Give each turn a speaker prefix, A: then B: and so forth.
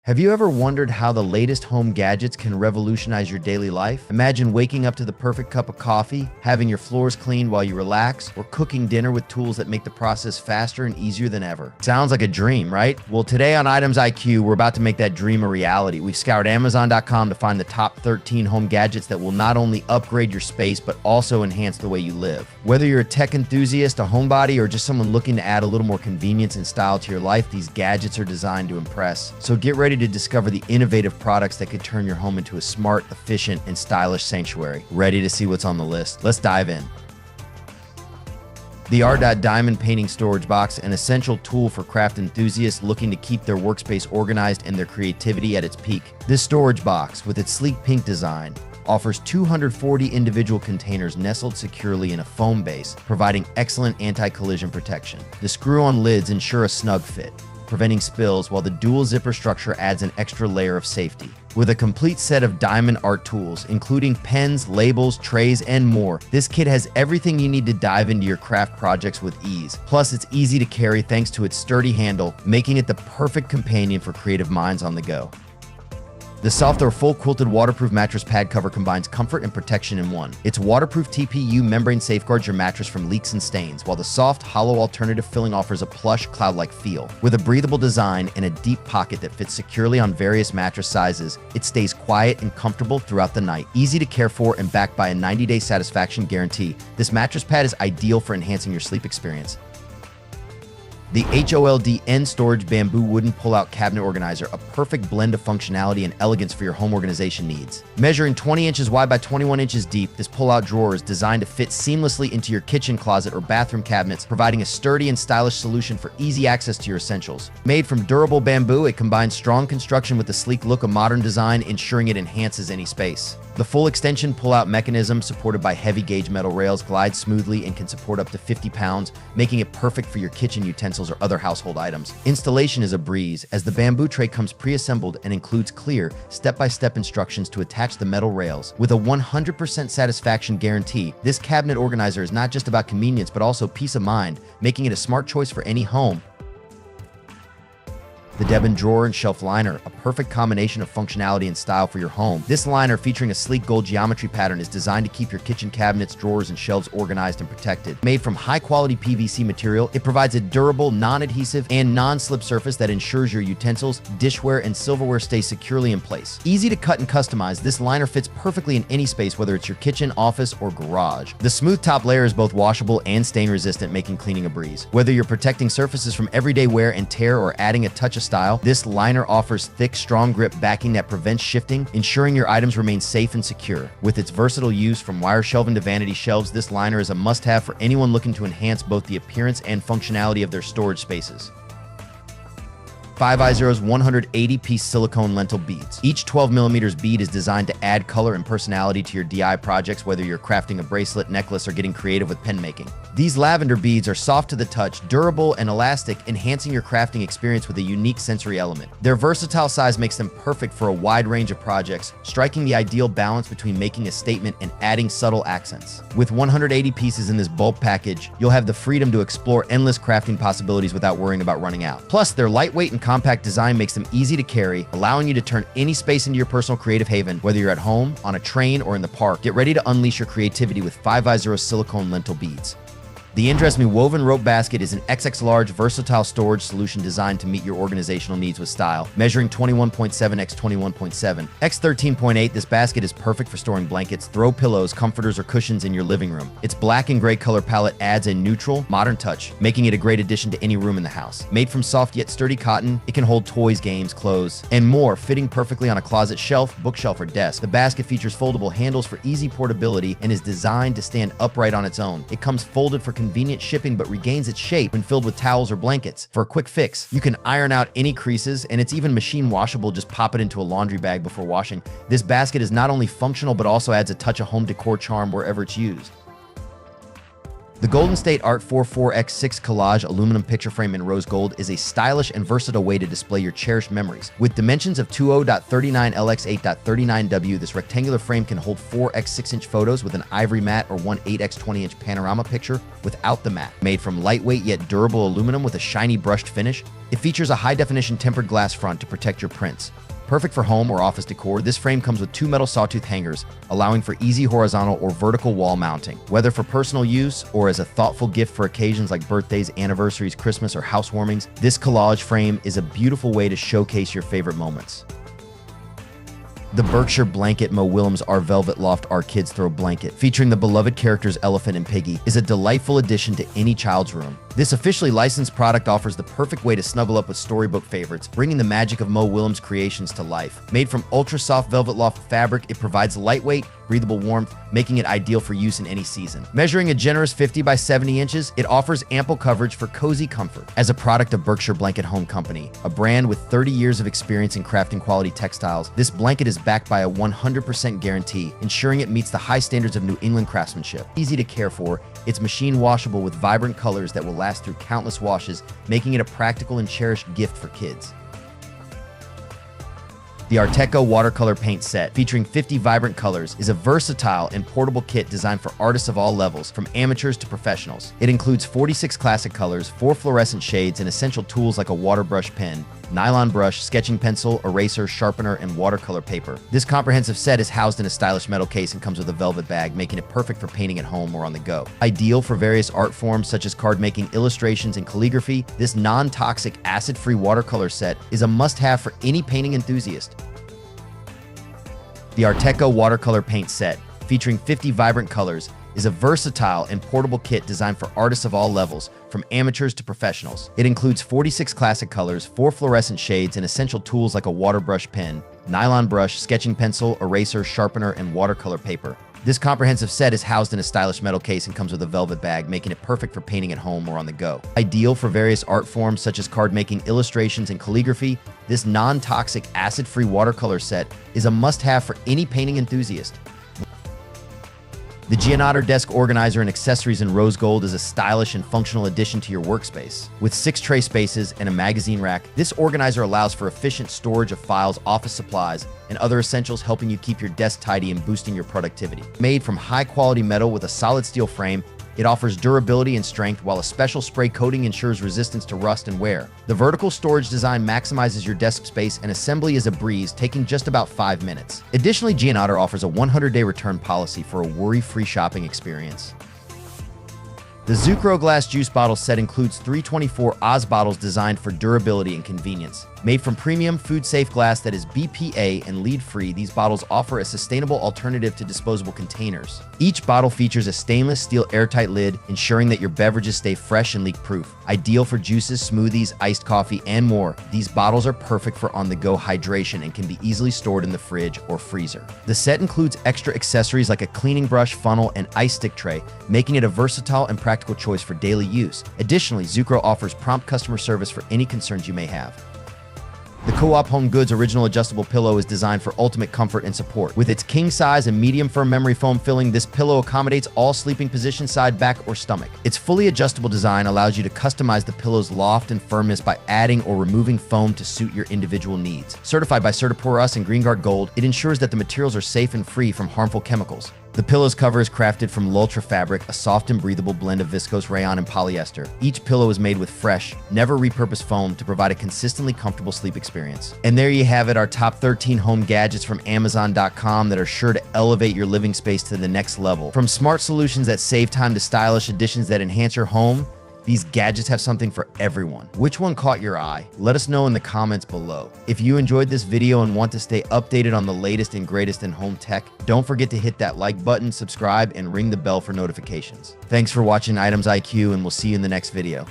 A: Have you ever wondered how the latest home gadgets can revolutionize your daily life? Imagine waking up to the perfect cup of coffee, having your floors cleaned while you relax, or cooking dinner with tools that make the process faster and easier than ever. Sounds like a dream, right? Well, today on Items IQ, we're about to make that dream a reality. We've scoured Amazon.com to find the top 13 home gadgets that will not only upgrade your space, but also enhance the way you live. Whether you're a tech enthusiast, a homebody, or just someone looking to add a little more convenience and style to your life, these gadgets are designed to impress. So get ready to discover the innovative products that could turn your home into a smart, efficient, and stylish sanctuary. Ready to see what's on the list? Let's dive in. The ARTDOT Diamond Painting Storage Box, an essential tool for craft enthusiasts looking to keep their workspace organized and their creativity at its peak. This storage box, with its sleek pink design, offers 240 individual containers nestled securely in a foam base, providing excellent anti-collision protection. The screw-on lids ensure a snug fit, preventing spills, while the dual zipper structure adds an extra layer of safety. With a complete set of diamond art tools, including pens, labels, trays, and more, this kit has everything you need to dive into your craft projects with ease. Plus, it's easy to carry thanks to its sturdy handle, making it the perfect companion for creative minds on the go. The soft or full quilted waterproof mattress pad cover combines comfort and protection in one. Its waterproof TPU membrane safeguards your mattress from leaks and stains, while the soft, hollow alternative filling offers a plush, cloud-like feel. With a breathable design and a deep pocket that fits securely on various mattress sizes, it stays quiet and comfortable throughout the night. Easy to care for and backed by a 90-day satisfaction guarantee, this mattress pad is ideal for enhancing your sleep experience. The HOLD Storage Bamboo Wooden Pull-Out Cabinet Organizer, a perfect blend of functionality and elegance for your home organization needs. Measuring 20 inches wide by 21 inches deep, this pull-out drawer is designed to fit seamlessly into your kitchen closet or bathroom cabinets, providing a sturdy and stylish solution for easy access to your essentials. Made from durable bamboo, it combines strong construction with the sleek look of modern design, ensuring it enhances any space. The full extension pull-out mechanism, supported by heavy gauge metal rails, glides smoothly and can support up to 50 pounds, making it perfect for your kitchen utensils or other household items. Installation is a breeze, as the bamboo tray comes pre-assembled and includes clear, step-by-step instructions to attach the metal rails. With a 100% satisfaction guarantee, this cabinet organizer is not just about convenience but also peace of mind, making it a smart choice for any home. The Devon Drawer and Shelf Liner, a perfect combination of functionality and style for your home. This liner, featuring a sleek gold geometry pattern, is designed to keep your kitchen cabinets, drawers, and shelves organized and protected. Made from high-quality PVC material, it provides a durable, non-adhesive, and non-slip surface that ensures your utensils, dishware, and silverware stay securely in place. Easy to cut and customize, this liner fits perfectly in any space, whether it's your kitchen, office, or garage. The smooth top layer is both washable and stain-resistant, making cleaning a breeze. Whether you're protecting surfaces from everyday wear and tear or adding a touch of style, this liner offers thick, strong grip backing that prevents shifting, ensuring your items remain safe and secure. With its versatile use from wire shelving to vanity shelves, this liner is a must-have for anyone looking to enhance both the appearance and functionality of their storage spaces. 5i0's 180-piece silicone lentil beads. Each 12mm bead is designed to add color and personality to your DI projects, whether you're crafting a bracelet, necklace, or getting creative with pen making. These lavender beads are soft to the touch, durable, and elastic, enhancing your crafting experience with a unique sensory element. Their versatile size makes them perfect for a wide range of projects, striking the ideal balance between making a statement and adding subtle accents. With 180 pieces in this bulk package, you'll have the freedom to explore endless crafting possibilities without worrying about running out. Plus, their lightweight and compact design makes them easy to carry, allowing you to turn any space into your personal creative haven, whether you're at home, on a train, or in the park. Get ready to unleash your creativity with 5i0 silicone lentil beads. The Interest Me Woven Rope Basket is an XX large versatile storage solution designed to meet your organizational needs with style. Measuring 21.7 x 21.7 x 13.8, this basket is perfect for storing blankets, throw pillows, comforters, or cushions in your living room. Its black and gray color palette adds a neutral, modern touch, making it a great addition to any room in the house. Made from soft yet sturdy cotton, it can hold toys, games, clothes, and more, fitting perfectly on a closet shelf, bookshelf, or desk. The basket features foldable handles for easy portability and is designed to stand upright on its own. It comes folded for convenient shipping but regains its shape when filled with towels or blankets. For a quick fix, you can iron out any creases, and it's even machine washable. Just pop it into a laundry bag before washing. This basket is not only functional but also adds a touch of home decor charm wherever it's used. The Golden State Art 44x6 Collage aluminum picture frame in rose gold is a stylish and versatile way to display your cherished memories. With dimensions of 20.39x8.39W, this rectangular frame can hold 4x6-inch photos with an ivory matte or one 8x20-inch panorama picture without the matte. Made from lightweight yet durable aluminum with a shiny brushed finish, it features a high-definition tempered glass front to protect your prints. Perfect for home or office decor, this frame comes with 2 metal sawtooth hangers, allowing for easy horizontal or vertical wall mounting. Whether for personal use or as a thoughtful gift for occasions like birthdays, anniversaries, Christmas, or housewarmings, this collage frame is a beautiful way to showcase your favorite moments. The Berkshire Blanket Mo Willems Our Velvet Loft Our Kids Throw Blanket, featuring the beloved characters Elephant and Piggy, is a delightful addition to any child's room. This officially licensed product offers the perfect way to snuggle up with storybook favorites, bringing the magic of Mo Willems creations to life. Made from ultra-soft velvet loft fabric, it provides lightweight, breathable warmth, making it ideal for use in any season. Measuring a generous 50 by 70 inches, it offers ample coverage for cozy comfort. As a product of Berkshire Blanket Home Company, a brand with 30 years of experience in crafting quality textiles, this blanket is backed by a 100% guarantee, ensuring it meets the high standards of New England craftsmanship. Easy to care for, it's machine washable with vibrant colors that will last through countless washes, making it a practical and cherished gift for kids. The Arteco Watercolor Paint Set, featuring 50 vibrant colors, is a versatile and portable kit designed for artists of all levels, from amateurs to professionals. It includes 46 classic colors, 4 fluorescent shades, and essential tools like a water brush pen, nylon brush, sketching pencil, eraser, sharpener, and watercolor paper. This comprehensive set is housed in a stylish metal case and comes with a velvet bag, making it perfect for painting at home or on the go. Ideal for various art forms such as card making, illustrations, and calligraphy, this non-toxic, acid-free watercolor set is a must-have for any painting enthusiast. The Arteco Watercolor Paint Set, featuring 50 vibrant colors, is a versatile and portable kit designed for artists of all levels, from amateurs to professionals. It includes 46 classic colors, 4 fluorescent shades, and essential tools like a water brush pen, nylon brush, sketching pencil, eraser, sharpener, and watercolor paper. This comprehensive set is housed in a stylish metal case and comes with a velvet bag, making it perfect for painting at home or on the go. Ideal for various art forms such as card making, illustrations, and calligraphy, this non-toxic, acid-free watercolor set is a must-have for any painting enthusiast. The Gianotter Desk Organizer and Accessories in Rose Gold is a stylish and functional addition to your workspace. With 6 tray spaces and a magazine rack, this organizer allows for efficient storage of files, office supplies, and other essentials, helping you keep your desk tidy and boosting your productivity. Made from high-quality metal with a solid steel frame, it offers durability and strength, while a special spray coating ensures resistance to rust and wear. The vertical storage design maximizes your desk space, and assembly is a breeze, taking just about 5 minutes. Additionally, Gianotter offers a 100-day return policy for a worry-free shopping experience. The Zucro Glass Juice Bottle Set includes 324 Oz bottles designed for durability and convenience. Made from premium, food-safe glass that is BPA and lead-free, these bottles offer a sustainable alternative to disposable containers. Each bottle features a stainless steel airtight lid, ensuring that your beverages stay fresh and leak-proof. Ideal for juices, smoothies, iced coffee, and more, these bottles are perfect for on-the-go hydration and can be easily stored in the fridge or freezer. The set includes extra accessories like a cleaning brush, funnel, and ice stick tray, making it a versatile and practical choice for daily use. Additionally, Zucro offers prompt customer service for any concerns you may have. The Co-op Home Goods Original Adjustable Pillow is designed for ultimate comfort and support. With its king size and medium firm memory foam filling, this pillow accommodates all sleeping positions, side, back, or stomach. Its fully adjustable design allows you to customize the pillow's loft and firmness by adding or removing foam to suit your individual needs. Certified by Certipur Us and GreenGuard Gold, it ensures that the materials are safe and free from harmful chemicals. The pillow's cover is crafted from Lultra fabric, a soft and breathable blend of viscose, rayon, and polyester. Each pillow is made with fresh, never repurposed foam to provide a consistently comfortable sleep experience. And there you have it, our top 13 home gadgets from Amazon.com that are sure to elevate your living space to the next level. From smart solutions that save time to stylish additions that enhance your home, these gadgets have something for everyone. Which one caught your eye? Let us know in the comments below. If you enjoyed this video and want to stay updated on the latest and greatest in home tech, don't forget to hit that like button, subscribe, and ring the bell for notifications. Thanks for watching Items IQ, and we'll see you in the next video.